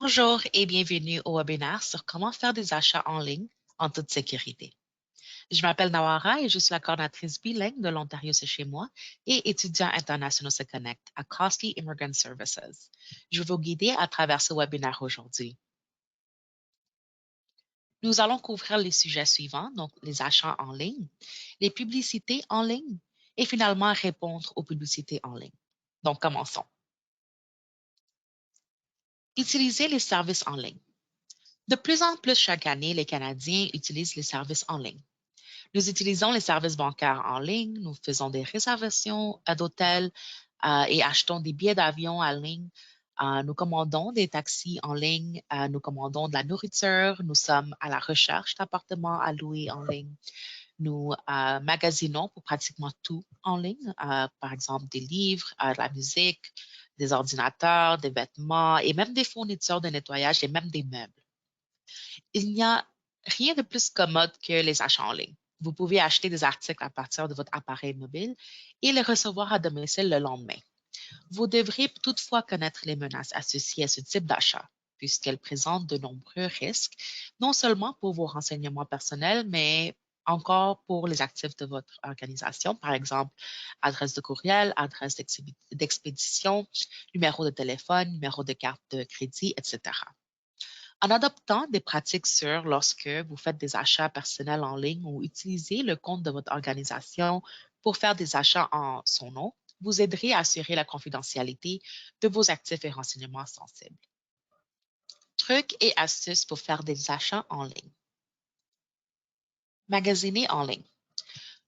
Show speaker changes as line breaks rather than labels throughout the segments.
Bonjour et bienvenue au webinaire sur comment faire des achats en ligne en toute sécurité. Je m'appelle Nawara et je suis la coordinatrice bilingue de l'Ontario C'est chez moi et étudiants internationaux se connectent à Costly Immigrant Services. Je vais vous guider à travers ce webinaire aujourd'hui. Nous allons couvrir les sujets suivants, donc les achats en ligne, les publicités en ligne et finalement répondre aux publicités en ligne. Donc, commençons. Utiliser les services en ligne. De plus en plus chaque année, les Canadiens utilisent les services en ligne. Nous utilisons les services bancaires en ligne, nous faisons des réservations d'hôtels et achetons des billets d'avion en ligne. Nous commandons des taxis en ligne, nous commandons de la nourriture, nous sommes à la recherche d'appartements à louer en ligne. Nous magasinons pour pratiquement tout en ligne, par exemple des livres, de la musique, des ordinateurs, des vêtements et même des fournitures de nettoyage et même des meubles. Il n'y a rien de plus commode que les achats en ligne. Vous pouvez acheter des articles à partir de votre appareil mobile et les recevoir à domicile le lendemain. Vous devrez toutefois connaître les menaces associées à ce type d'achat, puisqu'elles présentent de nombreux risques, non seulement pour vos renseignements personnels, mais encore pour les actifs de votre organisation, par exemple, adresse de courriel, adresse d'expédition, numéro de téléphone, numéro de carte de crédit, etc. En adoptant des pratiques sûres lorsque vous faites des achats personnels en ligne ou utilisez le compte de votre organisation pour faire des achats en son nom, vous aiderez à assurer la confidentialité de vos actifs et renseignements sensibles. Trucs et astuces pour faire des achats en ligne. Magasiner en ligne.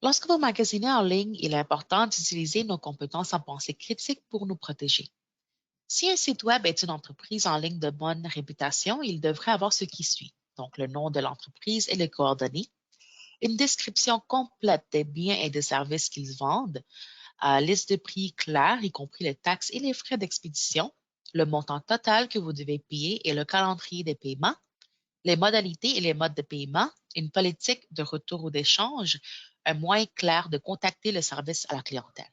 Lorsque vous magasinez en ligne, il est important d'utiliser nos compétences en pensée critique pour nous protéger. Si un site Web est une entreprise en ligne de bonne réputation, il devrait avoir ce qui suit. Donc, le nom de l'entreprise et les coordonnées, une description complète des biens et des services qu'ils vendent, liste de prix claire, y compris les taxes et les frais d'expédition, le montant total que vous devez payer et le calendrier des paiements, les modalités et les modes de paiement, une politique de retour ou d'échange, un moyen clair de contacter le service à la clientèle.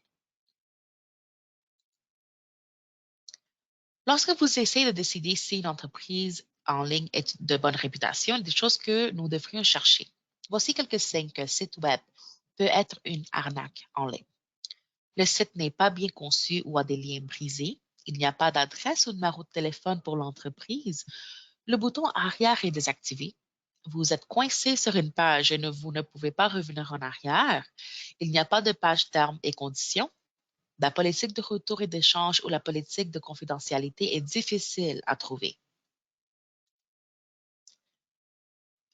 Lorsque vous essayez de décider si une entreprise en ligne est de bonne réputation, il y a des choses que nous devrions chercher. Voici quelques signes qu'un site Web peut être une arnaque en ligne. Le site n'est pas bien conçu ou a des liens brisés. Il n'y a pas d'adresse ou de numéro de téléphone pour l'entreprise. Le bouton arrière est désactivé. Vous êtes coincé sur une page et vous ne pouvez pas revenir en arrière. Il n'y a pas de page termes et conditions. La politique de retour et d'échange ou la politique de confidentialité est difficile à trouver.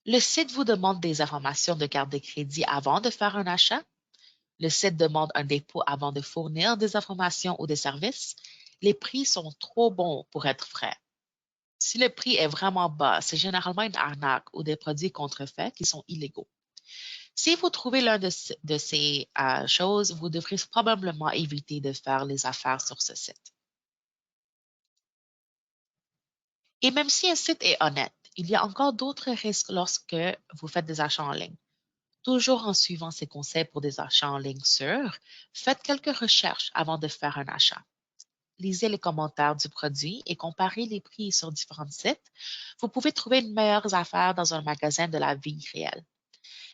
Le site vous demande des informations de carte de crédit avant de faire un achat. Le site demande un dépôt avant de fournir des informations ou des services. Les prix sont trop bons pour être vrais. Si le prix est vraiment bas, c'est généralement une arnaque ou des produits contrefaits qui sont illégaux. Si vous trouvez l'un de ces choses, vous devrez probablement éviter de faire les affaires sur ce site. Et même si un site est honnête, il y a encore d'autres risques lorsque vous faites des achats en ligne. Toujours en suivant ces conseils pour des achats en ligne sûrs, faites quelques recherches avant de faire un achat. Lisez les commentaires du produit et comparez les prix sur différents sites. Vous pouvez trouver de meilleures affaires dans un magasin de la vie réelle.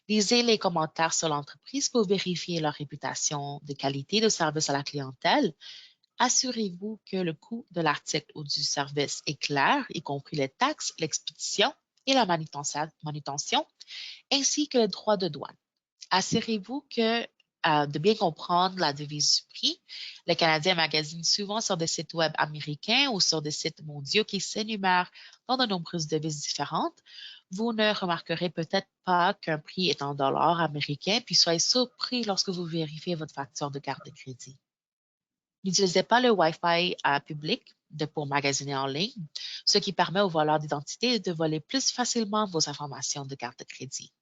Lisez les commentaires sur l'entreprise pour vérifier leur réputation de qualité de service à la clientèle. Assurez-vous que le coût de l'article ou du service est clair, y compris les taxes, l'expédition et la manutention, ainsi que les droits de douane. Assurez-vous de bien comprendre la devise du prix. Le Canadien magasine souvent sur des sites web américains ou sur des sites mondiaux qui s'énumèrent dans de nombreuses devises différentes. Vous ne remarquerez peut-être pas qu'un prix est en dollars américains, puis soyez surpris lorsque vous vérifiez votre facture de carte de crédit. N'utilisez pas le Wi-Fi public pour magasiner en ligne, ce qui permet aux voleurs d'identité de voler plus facilement vos informations de carte de crédit.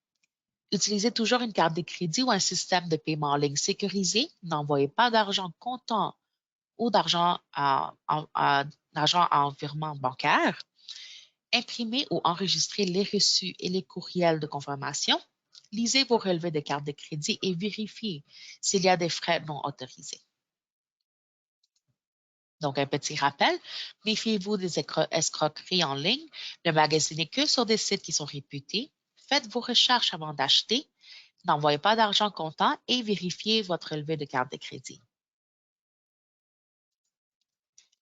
Utilisez toujours une carte de crédit ou un système de paiement en ligne sécurisé. N'envoyez pas d'argent comptant ou d'argent en virement bancaire. Imprimez ou enregistrez les reçus et les courriels de confirmation. Lisez vos relevés de carte de crédit et vérifiez s'il y a des frais non autorisés. Donc, un petit rappel, méfiez-vous des escroqueries en ligne, ne magasinez que sur des sites qui sont réputés, faites vos recherches avant d'acheter, n'envoyez pas d'argent comptant et vérifiez votre relevé de carte de crédit.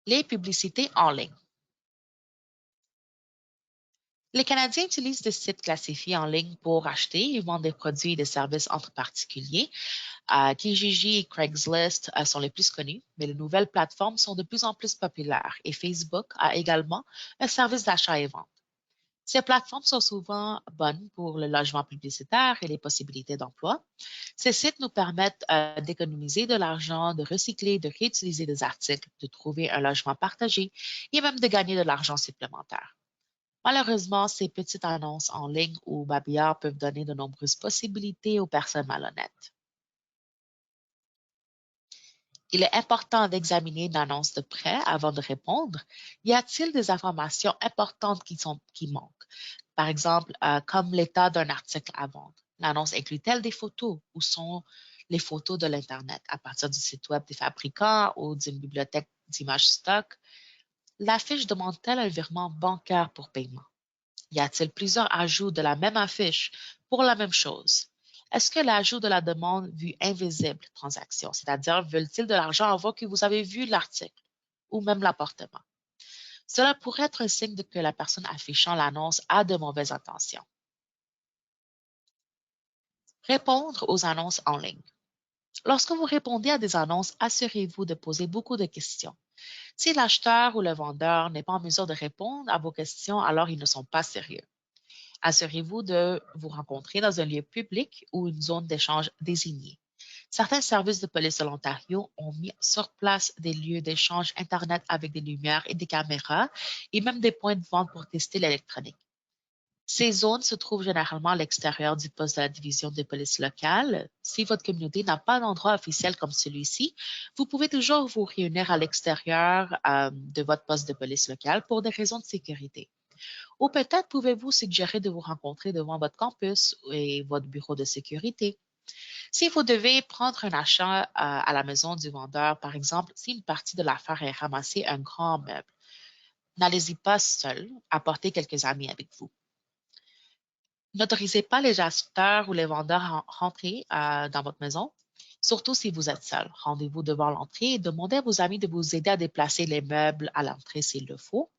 Les publicités en ligne. Les Canadiens utilisent des sites classifiés en ligne pour acheter et vendre des produits et des services entre particuliers. Kijiji et Craigslist sont les plus connus, mais les nouvelles plateformes sont de plus en plus populaires et Facebook a également un service d'achat et vente. Ces plateformes sont souvent bonnes pour le logement publicitaire et les possibilités d'emploi. Ces sites nous permettent d'économiser de l'argent, de recycler, de réutiliser des articles, de trouver un logement partagé et même de gagner de l'argent supplémentaire. Malheureusement, ces petites annonces en ligne ou babillards peuvent donner de nombreuses possibilités aux personnes malhonnêtes. Il est important d'examiner une annonce de près avant de répondre. Y a-t-il des informations importantes qui manquent? Par exemple, comme l'état d'un article à vendre. L'annonce inclut-elle des photos ou sont les photos de l'Internet à partir du site web des fabricants ou d'une bibliothèque d'images stock? L'affiche demande-t-elle un virement bancaire pour paiement? Y a-t-il plusieurs ajouts de la même affiche pour la même chose? Est-ce que l'ajout de la demande vue invisible transaction, c'est-à-dire veulent-ils de l'argent avant que vous avez vu l'article ou même l'appartement? Cela pourrait être un signe que la personne affichant l'annonce a de mauvaises intentions. Répondre aux annonces en ligne. Lorsque vous répondez à des annonces, assurez-vous de poser beaucoup de questions. Si l'acheteur ou le vendeur n'est pas en mesure de répondre à vos questions, alors ils ne sont pas sérieux. Assurez-vous de vous rencontrer dans un lieu public ou une zone d'échange désignée. Certains services de police de l'Ontario ont mis sur place des lieux d'échange Internet avec des lumières et des caméras et même des points de vente pour tester l'électronique. Ces zones se trouvent généralement à l'extérieur du poste de la division de police locale. Si votre communauté n'a pas d'endroit officiel comme celui-ci, vous pouvez toujours vous réunir à l'extérieur de votre poste de police locale pour des raisons de sécurité. Ou peut-être pouvez-vous suggérer de vous rencontrer devant votre campus et votre bureau de sécurité. Si vous devez prendre un achat à la maison du vendeur, par exemple, si une partie de l'affaire est ramasser un grand meuble, n'allez-y pas seul, apportez quelques amis avec vous. N'autorisez pas les acheteurs ou les vendeurs à rentrer dans votre maison, surtout si vous êtes seul. Rendez-vous devant l'entrée et demandez à vos amis de vous aider à déplacer les meubles à l'entrée s'il le faut.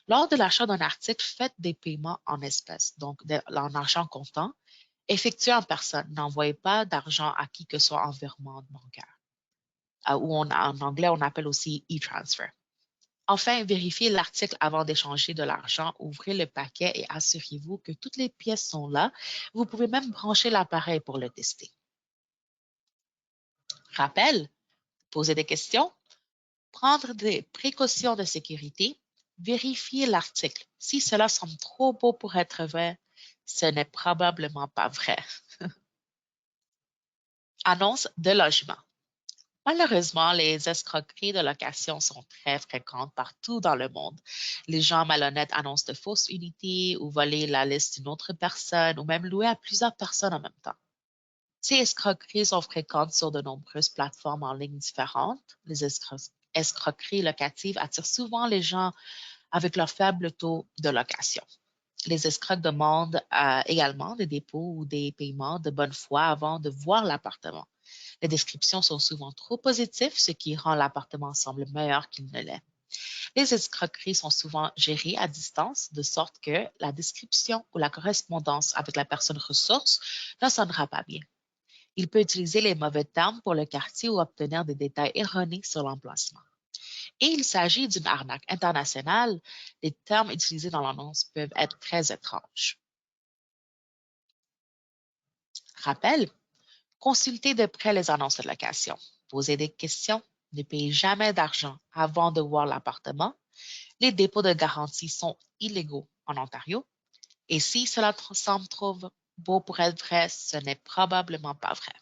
Lors de l'achat d'un article, faites des paiements en espèces, donc en argent comptant. Effectuez en personne. N'envoyez pas d'argent à qui que ce soit en virement bancaire, ou en anglais, on appelle aussi e-transfer. Enfin, vérifiez l'article avant d'échanger de l'argent, ouvrez le paquet et assurez-vous que toutes les pièces sont là. Vous pouvez même brancher l'appareil pour le tester. Rappel, poser des questions, prendre des précautions de sécurité, vérifier l'article. Si cela semble trop beau pour être vrai, ce n'est probablement pas vrai. Annonce de logement. Malheureusement, les escroqueries de location sont très fréquentes partout dans le monde. Les gens malhonnêtes annoncent de fausses unités ou voler la liste d'une autre personne ou même louer à plusieurs personnes en même temps. Ces escroqueries sont fréquentes sur de nombreuses plateformes en ligne différentes. Les escroqueries locatives attirent souvent les gens avec leur faible taux de location. Les escrocs demandent également des dépôts ou des paiements de bonne foi avant de voir l'appartement. Les descriptions sont souvent trop positives, ce qui rend l'appartement sembler meilleur qu'il ne l'est. Les escroqueries sont souvent gérées à distance, de sorte que la description ou la correspondance avec la personne ressource ne sonnera pas bien. Il peut utiliser les mauvais termes pour le quartier ou obtenir des détails erronés sur l'emplacement. Et il s'agit d'une arnaque internationale. Les termes utilisés dans l'annonce peuvent être très étranges. Rappel, consultez de près les annonces de location. Posez des questions. Ne payez jamais d'argent avant de voir l'appartement. Les dépôts de garantie sont illégaux en Ontario. Et si cela semble trop beau pour être vrai, ce n'est probablement pas vrai.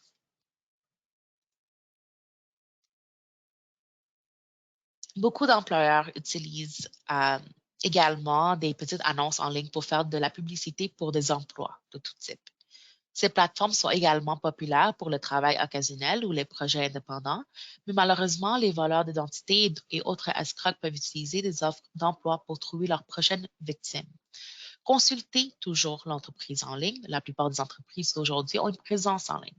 Beaucoup d'employeurs utilisent également des petites annonces en ligne pour faire de la publicité pour des emplois de tout type. Ces plateformes sont également populaires pour le travail occasionnel ou les projets indépendants, mais malheureusement, les voleurs d'identité et autres escrocs peuvent utiliser des offres d'emploi pour trouver leur prochaine victime. Consultez toujours l'entreprise en ligne. La plupart des entreprises d'aujourd'hui ont une présence en ligne.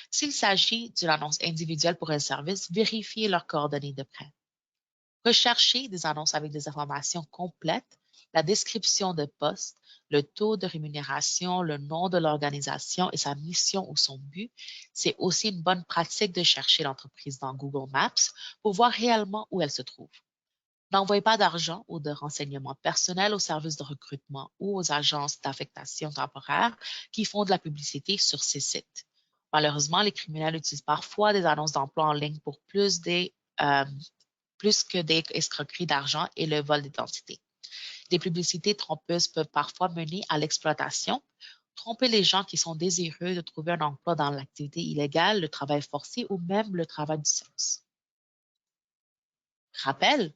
S'il s'agit d'une annonce individuelle pour un service, vérifiez leurs coordonnées de près. Recherchez des annonces avec des informations complètes, la description de poste, le taux de rémunération, le nom de l'organisation et sa mission ou son but. C'est aussi une bonne pratique de chercher l'entreprise dans Google Maps pour voir réellement où elle se trouve. N'envoyez pas d'argent ou de renseignements personnels aux services de recrutement ou aux agences d'affectation temporaire qui font de la publicité sur ces sites. Malheureusement, les criminels utilisent parfois des annonces d'emploi en ligne pour plus que des escroqueries d'argent et le vol d'identité. Des publicités trompeuses peuvent parfois mener à l'exploitation, tromper les gens qui sont désireux de trouver un emploi dans l'activité illégale, le travail forcé ou même le travail du sexe. Rappel,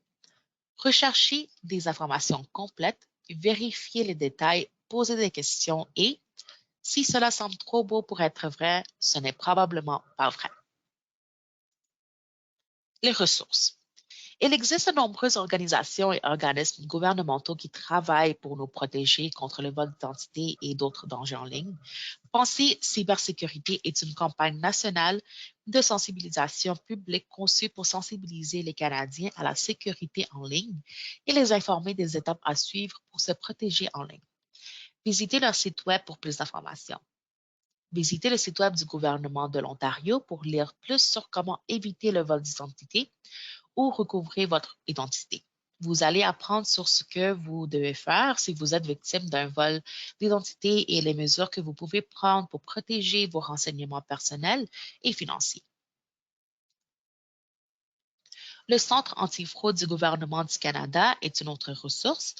recherchez des informations complètes, vérifiez les détails, posez des questions et, si cela semble trop beau pour être vrai, ce n'est probablement pas vrai. Les ressources. Il existe de nombreuses organisations et organismes gouvernementaux qui travaillent pour nous protéger contre le vol d'identité et d'autres dangers en ligne. Pensez Cybersécurité est une campagne nationale de sensibilisation publique conçue pour sensibiliser les Canadiens à la sécurité en ligne et les informer des étapes à suivre pour se protéger en ligne. Visitez leur site Web pour plus d'informations. Visitez le site Web du gouvernement de l'Ontario pour lire plus sur comment éviter le vol d'identité ou recouvrer votre identité. Vous allez apprendre sur ce que vous devez faire si vous êtes victime d'un vol d'identité et les mesures que vous pouvez prendre pour protéger vos renseignements personnels et financiers. Le Centre antifraude du gouvernement du Canada est une autre ressource.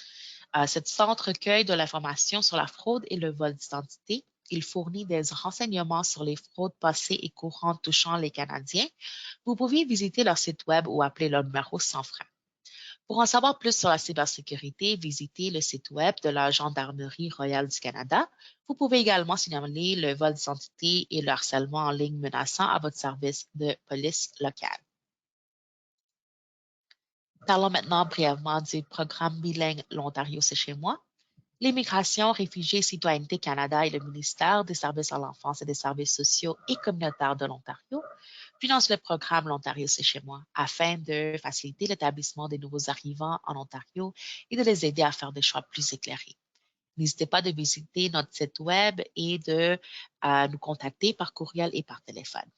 Cet centre recueille de l'information sur la fraude et le vol d'identité. Il fournit des renseignements sur les fraudes passées et courantes touchant les Canadiens. Vous pouvez visiter leur site Web ou appeler leur numéro sans frais. Pour en savoir plus sur la cybersécurité, visitez le site Web de la Gendarmerie royale du Canada. Vous pouvez également signaler le vol d'identité et le harcèlement en ligne menaçant à votre service de police local. Parlons maintenant brièvement du programme bilingue L'Ontario, c'est chez moi. L'immigration, réfugiés et citoyenneté Canada et le ministère des Services à l'enfance et des services sociaux et communautaires de l'Ontario finance le programme L'Ontario, c'est chez moi afin de faciliter l'établissement des nouveaux arrivants en Ontario et de les aider à faire des choix plus éclairés. N'hésitez pas de visiter notre site Web et de nous contacter par courriel et par téléphone.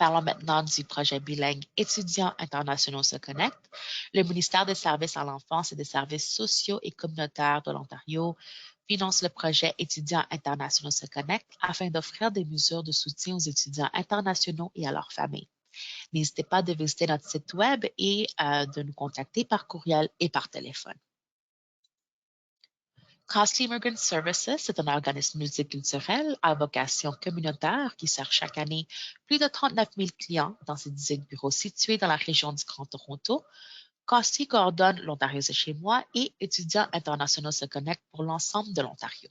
Parlons maintenant du projet bilingue Étudiants internationaux se connectent. Le ministère des Services à l'enfance et des services sociaux et communautaires de l'Ontario finance le projet Étudiants internationaux se connectent afin d'offrir des mesures de soutien aux étudiants internationaux et à leurs familles. N'hésitez pas de visiter notre site Web et de nous contacter par courriel et par téléphone. Costly Immigrant Services, c'est un organisme multiculturel à vocation communautaire qui sert chaque année plus de 39 000 clients dans ses 18 bureaux situés dans la région du Grand Toronto. Costly coordonne L'Ontario, c'est chez moi et Étudiants internationaux se connectent pour l'ensemble de l'Ontario.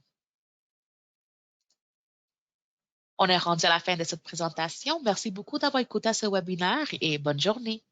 On est rendu à la fin de cette présentation. Merci beaucoup d'avoir écouté ce webinaire et bonne journée.